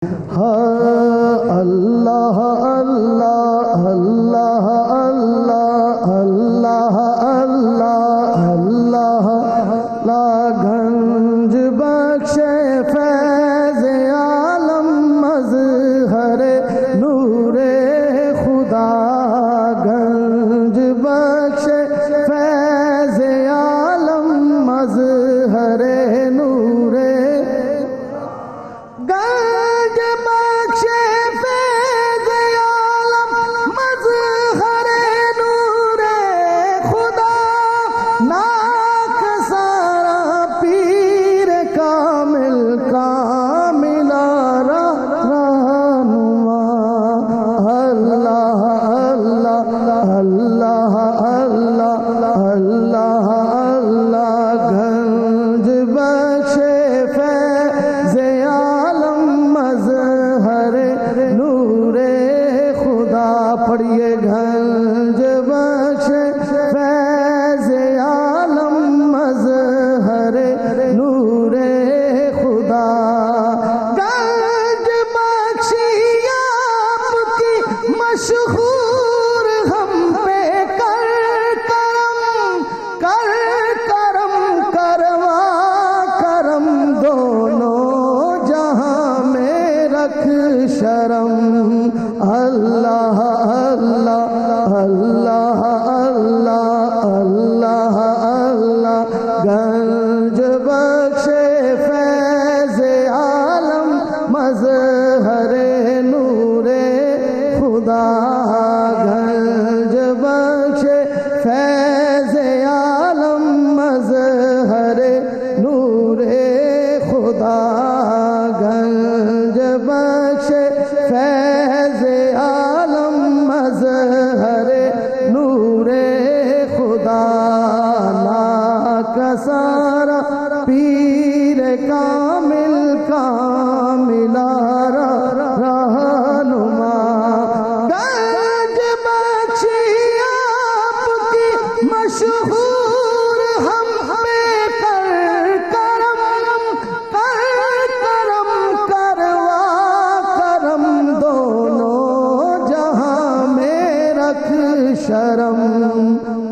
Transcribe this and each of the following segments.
اللہ اللہ اللہ اللہ اللہ اللہ اللہ لا گنج بخشے فیض عالم مظہر نور خدا گنج بخشے فیض عالم مظہر نور گنج بخشے فیض عالم مظہر نور خدا ناک سارا پیر کامل کاملا رہنما اللہ اللہ اللہ اللہ اللہ اللہ گنج بخشے فیض عالم مظہر نور خدا پڑھیے گنج بخشے فیض عالم مظہر نور خدا گنج بخشی آپ کی مشہور ہم پہ کر کرم کروا کرم دونوں جہاں میں رکھ شرم اللہ اللہ اللہ اللہ اللہ اللہ گنج بخشے فیض عالم مظہر نور خدا گنج بخشے فیض عالم مظہر نور خدا گنج بخشے فیض عالم مظہر نور خدا لاکھ سارا پیر کامل کاملا رہنما گنج بخشی آپ کی مشہور ہم پہ کر کرم کروا کرم دونوں جہاں میں رکھ شرم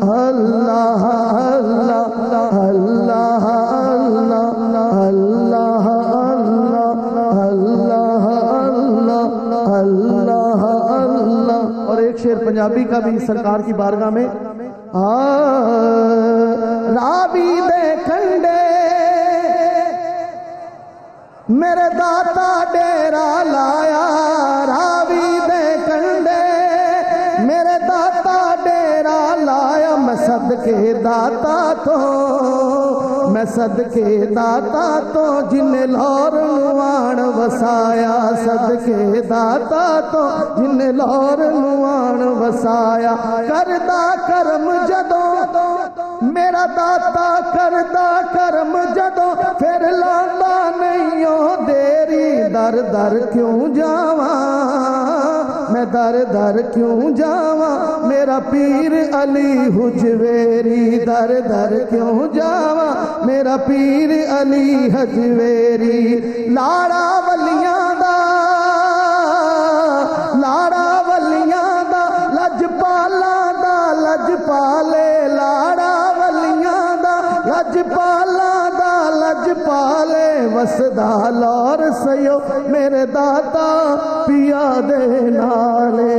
اللہ اللہ اللہ اللہ اللہ اللہ اللہ اللہ اللہ اور ایک شعر پنجابی کا بھی سرکار کی بارگاہ میں راوی دے کنڈے میرے داتا ڈیرا لایا راوی دے کنڈے میرے داتا ڈیرا لایا میں صدقے داتا تو جن لاہور نوان وسایا صدقے داتا تو جن لاہور نوان وسایا کردہ کرم جدوں میرا داتا کردہ کرم جدوں پھر لاندا نہیں ہو دیری در در کیوں جاواں میں در در کیوں جاواں میرا پیر علی حجویری در در کیوں جاواں میرا پیر علی حجویری لاڑا ولیاں دا لجپالاں دا لجپالے لاڑا ولیاں دا لجپالاں دا لجپالے وسدا لور سیو میرے داتا پیا دے نالے